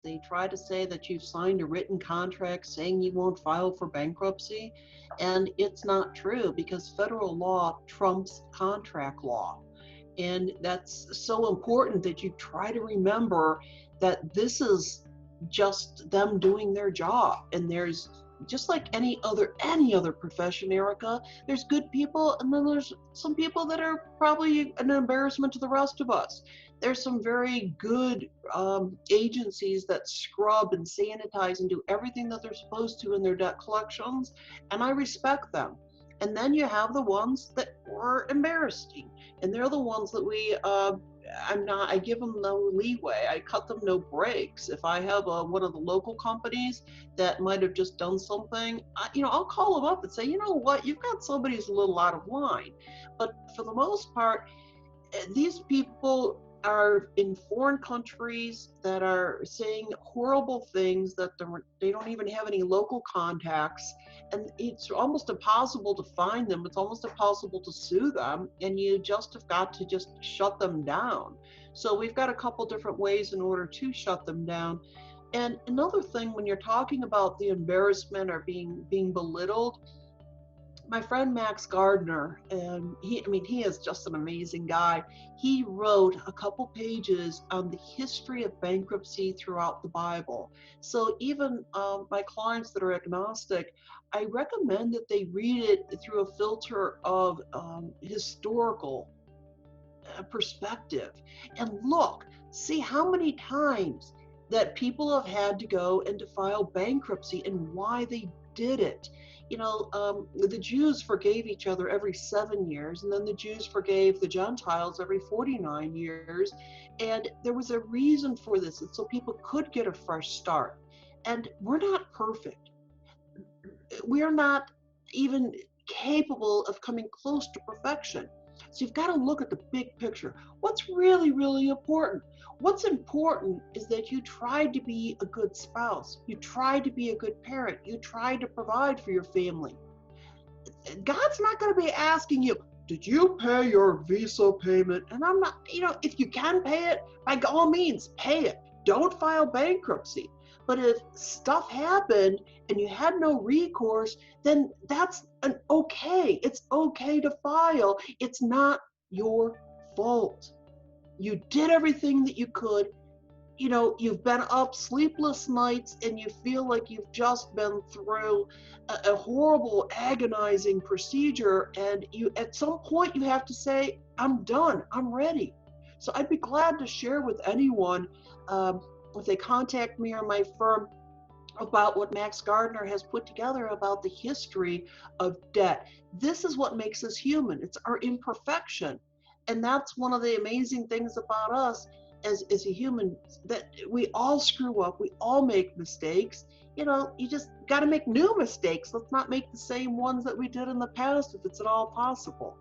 They try to say that you've signed a written contract saying you won't file for bankruptcy, and it's not true because federal law trumps contract law. And that's so important that you try to remember that this is just them doing their job. And there's, just like any other profession, Erica, there's good people, and then there's some people that are probably an embarrassment to the rest of us. There's some very good agencies that scrub and sanitize and do everything that they're supposed to in their debt collections, and I respect them. And then you have the ones that were embarrassing, and they're the ones that I give them no leeway. I cut them no breaks. If I have one of the local companies that might have just done something, I'll call them up and say, you know what, you've got somebody who's a little out of line. But for the most part, these people are in foreign countries that are saying horrible things that they don't even have any local contacts, and it's almost impossible to find them. It's almost impossible to sue them, and you just have got to just shut them down. So we've got a couple different ways in order to shut them down. And another thing, when you're talking about the embarrassment or being belittled, my friend Max Gardner, and he is just an amazing guy. He wrote a couple pages on the history of bankruptcy throughout the Bible. So even my clients that are agnostic, I recommend that they read it through a filter of historical perspective, and see how many times that people have had to go and to file bankruptcy and why they did it. The Jews forgave each other every 7 years, and then the Jews forgave the Gentiles every 49 years. And there was a reason for this, and so people could get a fresh start. And we're not perfect. We're not even capable of coming close to perfection. So you've got to look at the big picture. What's really, really important? What's important is that you tried to be a good spouse. You tried to be a good parent. You tried to provide for your family. God's not going to be asking you, did you pay your Visa payment? And I'm not, if you can pay it, by all means, pay it. Don't file bankruptcy. But if stuff happened and you had no recourse, then that's okay. It's okay to file. It's not your fault. You did everything that you could. You've been up sleepless nights and you feel like you've just been through a horrible, agonizing procedure. And at some point you have to say, I'm done, I'm ready. So I'd be glad to share with anyone, if they contact me or my firm, about what Max Gardner has put together about the history of debt. This is what makes us human. It's our imperfection. And that's one of the amazing things about us as a human, that we all screw up, we all make mistakes. You just got to make new mistakes. Let's not make the same ones that we did in the past if it's at all possible.